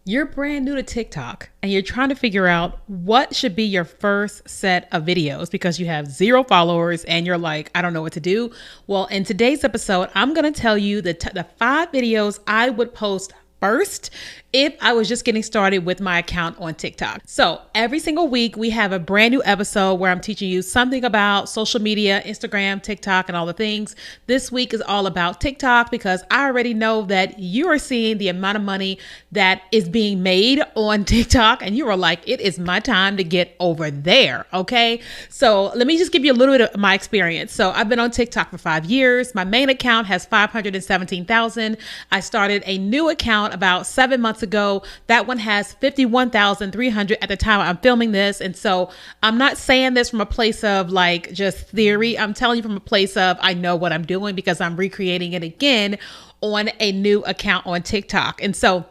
You're brand new to TikTok and you're trying to figure out what should be your first set of videos because you have 0 followers and you're like, I don't know what to do. Well, in today's episode, I'm going to tell you the 5 videos I would post first if I was just getting started with my account on TikTok. So every single week we have a brand new episode where I'm teaching you something about social media, Instagram, TikTok, and all the things. This week is all about TikTok because I already know that you are seeing the amount of money that is being made on TikTok and you are like, it is my time to get over there. Okay. So let me just give you a little bit of my experience. So I've been on TikTok for 5 years. My main account has 517,000. I started a new account about 7 months ago. That one has 51,300 at the time I'm filming this. And so I'm not saying this from a place of like just theory. I'm telling you from a place of I know what I'm doing because I'm recreating it again on a new account on TikTok. And so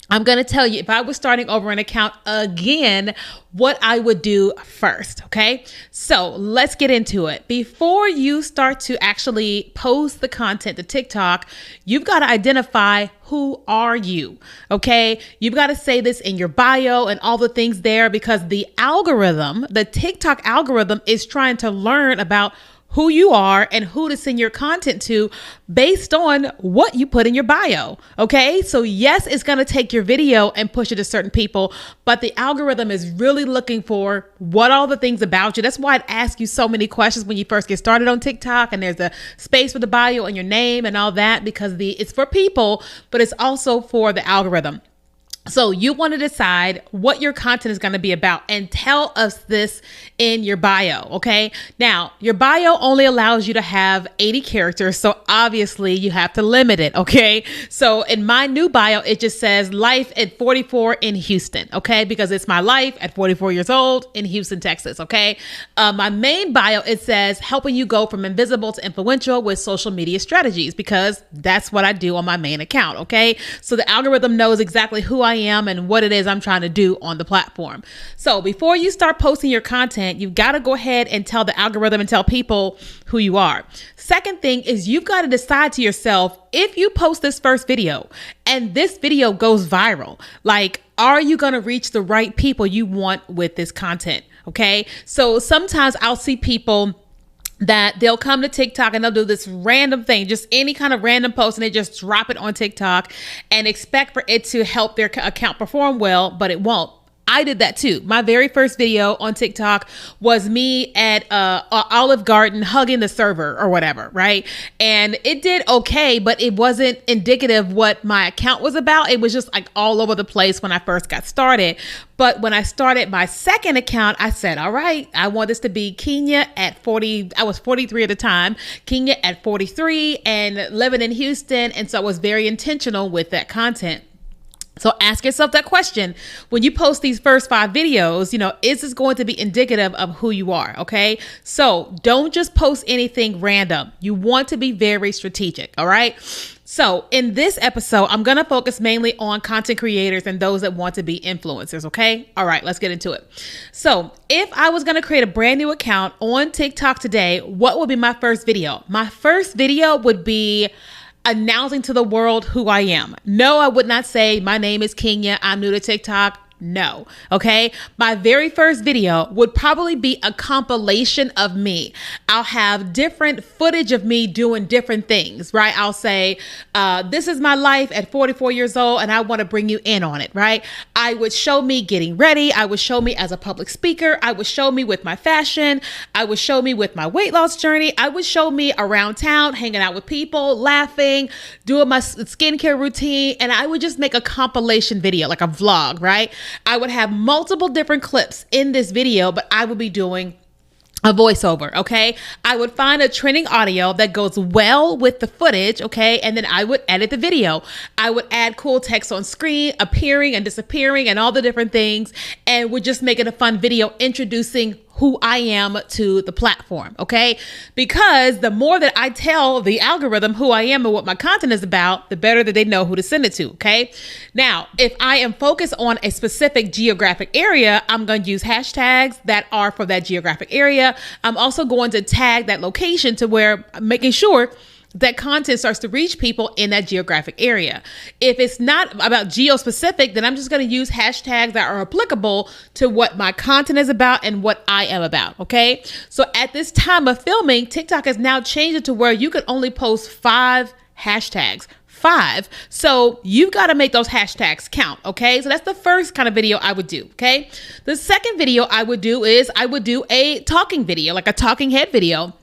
I'm going to tell you if I was starting over an account again, what I would do first. Okay. So let's get into it. Before you start to actually post the content to TikTok, you've got to identify who are you? Okay. You've got to say this in your bio and all the things there because the algorithm, the TikTok algorithm is trying to learn about who you are and who to send your content to based on what you put in your bio. Okay. So yes, it's going to take your video and push it to certain people, but the algorithm is really looking for what all the things about you. That's why it asks you so many questions when you first get started on TikTok and there's a space for the bio and your name and all that because it's for people, but it's also for the algorithm. So you want to decide what your content is going to be about and tell us this in your bio. Okay. Now your bio only allows you to have 80 characters. So obviously you have to limit it. Okay. So in my new bio, it just says life at 44 in Houston. Okay. Because it's my life at 44 years old in Houston, Texas. Okay. My main bio, it says helping you go from invisible to influential with social media strategies because that's what I do on my main account. Okay. So the algorithm knows exactly who I am and what it is I'm trying to do on the platform. So before you start posting your content, you've got to go ahead and tell the algorithm and tell people who you are. Second thing is you've got to decide to yourself, if you post this first video and this video goes viral, like, are you going to reach the right people you want with this content? Okay. So sometimes I'll see people that they'll come to TikTok and they'll do this random thing, just any kind of random post, and they just drop it on TikTok and expect for it to help their account perform well, but it won't. I did that too. My very first video on TikTok was me at Olive Garden hugging the server or whatever, right? And it did okay, but it wasn't indicative what my account was about. It was just like all over the place when I first got started. But when I started my second account, I said, all right, I want this to be Keenya at 40. I was 43 at the time, Keenya at 43 and living in Houston. And so I was very intentional with that content. So ask yourself that question when you post these first 5 videos, is this going to be indicative of who you are? Okay. So don't just post anything random. You want to be very strategic. All right. So in this episode, I'm going to focus mainly on content creators and those that want to be influencers. Okay. All right, let's get into it. So if I was going to create a brand new account on TikTok today, what would be my first video? My first video would be announcing to the world who I am. No, I would not say my name is Keenya. I'm new to TikTok. No. Okay. My very first video would probably be a compilation of me. I'll have different footage of me doing different things, right? I'll say, this is my life at 44 years old and I want to bring you in on it, right? I would show me getting ready. I would show me as a public speaker. I would show me with my fashion. I would show me with my weight loss journey. I would show me around town, hanging out with people, laughing, doing my skincare routine. And I would just make a compilation video, like a vlog, right? I would have multiple different clips in this video, but I would be doing a voiceover. Okay. I would find a trending audio that goes well with the footage. Okay. And then I would edit the video. I would add cool text on screen, appearing and disappearing and all the different things. And would just make it a fun video introducing who I am to the platform. Okay. Because the more that I tell the algorithm who I am and what my content is about, the better that they know who to send it to. Okay. Now, if I am focused on a specific geographic area, I'm going to use hashtags that are for that geographic area. I'm also going to tag that location to where I'm making sure that content starts to reach people in that geographic area. If it's not about geo-specific, then I'm just going to use hashtags that are applicable to what my content is about and what I am about, okay? So at this time of filming, TikTok has now changed it to where you can only post 5 hashtags. 5. So you've got to make those hashtags count. Okay. So that's the first kind of video I would do. Okay. The second video I would do is I would do a talking video, like a talking head video.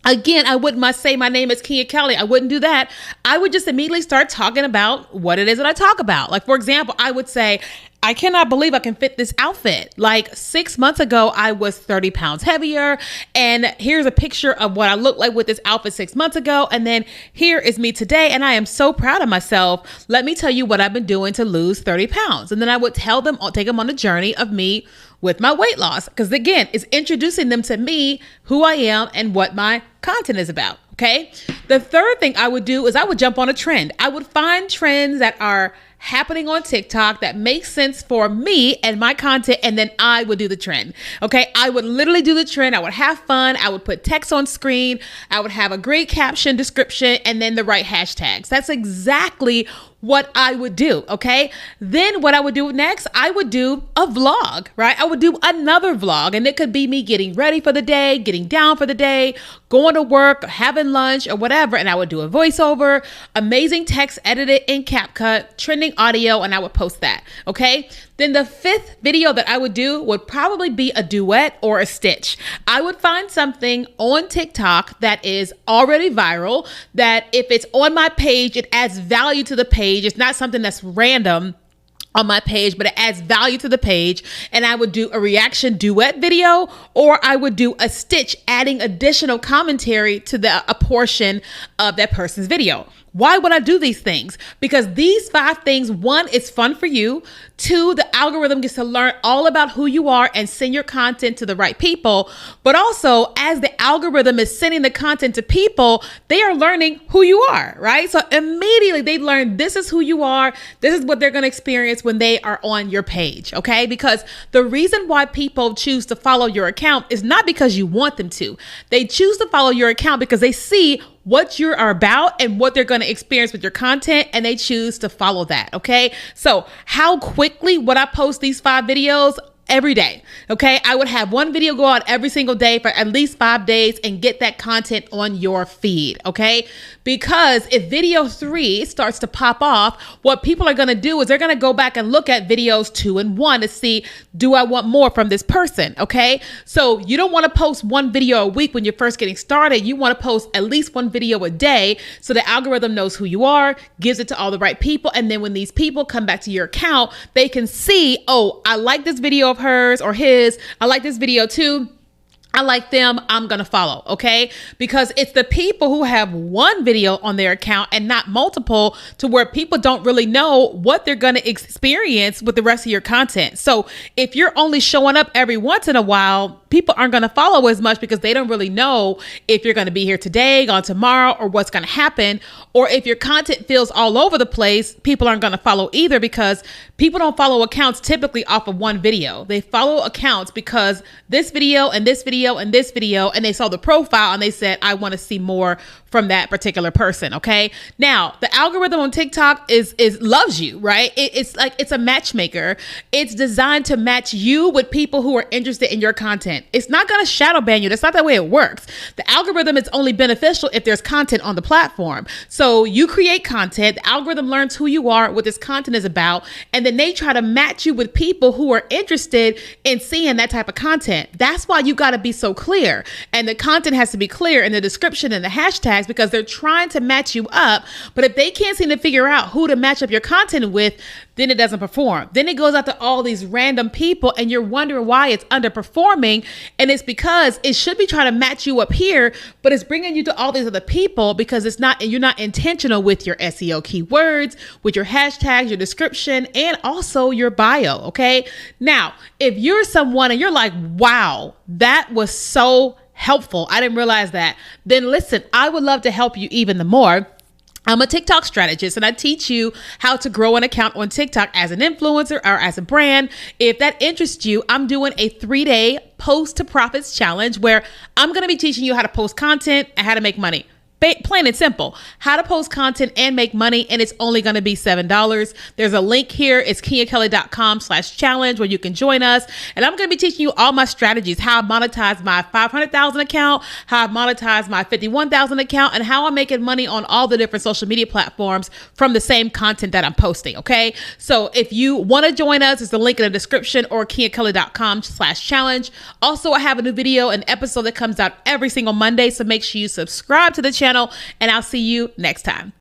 Again, I wouldn't say my name is Keenya Kelly. I wouldn't do that. I would just immediately start talking about what it is that I talk about. Like, for example, I would say, I cannot believe I can fit this outfit. Like 6 months ago, I was 30 pounds heavier. And here's a picture of what I looked like with this outfit 6 months ago. And then here is me today. And I am so proud of myself. Let me tell you what I've been doing to lose 30 pounds. And then I would tell them, I'll take them on a journey of me with my weight loss. Because again, it's introducing them to me, who I am, and what my content is about. Okay. The third thing I would do is I would jump on a trend. I would find trends that are happening on TikTok that makes sense for me and my content, and then I would do the trend. Okay, I would literally do the trend. I would have fun. I would put text on screen. I would have a great caption, description, and then the right hashtags. That's exactly what I would do. Okay. Then what I would do next, I would do a vlog, right? I would do another vlog, and it could be me getting ready for the day, getting down for the day, going to work, having lunch or whatever. And I would do a voiceover, amazing text edited in CapCut, trending audio, and I would post that. Okay. Then the fifth video that I would do would probably be a duet or a stitch. I would find something on TikTok that is already viral, that if it's on my page, it adds value to the page. It's not something that's random on my page, but it adds value to the page. And I would do a reaction duet video, or I would do a stitch adding additional commentary to a portion of that person's video. Why would I do these things? Because these 5 things, 1, it's fun for you. 2, the algorithm gets to learn all about who you are and send your content to the right people. But also, as the algorithm is sending the content to people, they are learning who you are, right? So immediately they learn this is who you are. This is what they're going to experience when they are on your page, okay? Because the reason why people choose to follow your account is not because you want them to. They choose to follow your account because they see what you are about and what they're going to experience with your content, and they choose to follow that. Okay. So how quickly would I post these 5 videos? Every day. Okay. I would have one video go out every single day for at least 5 days and get that content on your feed. Okay. Because if video 3 starts to pop off, what people are going to do is they're going to go back and look at videos 2 and 1 to see, do I want more from this person? Okay. So you don't want to post 1 video a week when you're first getting started. You want to post at least 1 video a day so the algorithm knows who you are, gives it to all the right people. And then when these people come back to your account, they can see, oh, I like this video of hers or his. I like this video too. I like them. I'm going to follow. Okay. Because it's the people who have 1 video on their account and not multiple, to where people don't really know what they're going to experience with the rest of your content. So if you're only showing up every once in a while, people aren't going to follow as much because they don't really know if you're going to be here today, gone tomorrow, or what's going to happen. Or if your content feels all over the place, people aren't going to follow either, because people don't follow accounts typically off of 1 video. They follow accounts because this video and this video and this video, and they saw the profile and they said, I want to see more from that particular person. Okay. Now the algorithm on TikTok is loves you, right? It's like, it's a matchmaker. It's designed to match you with people who are interested in your content. It's not going to shadow ban you. That's not the way it works. The algorithm is only beneficial if there's content on the platform. So you create content, the algorithm learns who you are, what this content is about, and then they try to match you with people who are interested in seeing that type of content. That's why you got to be so clear. And the content has to be clear in the description and the hashtags, because they're trying to match you up. But if they can't seem to figure out who to match up your content with, then it doesn't perform. Then it goes out to all these random people and you're wondering why it's underperforming. And it's because it should be trying to match you up here, but it's bringing you to all these other people because you're not intentional with your SEO keywords, with your hashtags, your description, and also your bio. Okay. Now, if you're someone and you're like, wow, that was so helpful, I didn't realize that, then listen, I would love to help you even the more. I'm a TikTok strategist and I teach you how to grow an account on TikTok as an influencer or as a brand. If that interests you, I'm doing a 3-day post to profits challenge where I'm going to be teaching you how to post content and how to make money. Plain and simple, how to post content and make money, and it's only going to be $7. There's a link here. It's KenyaKelly.com/challenge where you can join us. And I'm going to be teaching you all my strategies, how I monetize my 500,000 account, how I monetize my 51,000 account, and how I'm making money on all the different social media platforms from the same content that I'm posting. Okay. So if you want to join us, there's a link in the description or KenyaKelly.com/challenge. Also, I have a new video, an episode that comes out every single Monday. So make sure you subscribe to the channel, and I'll see you next time.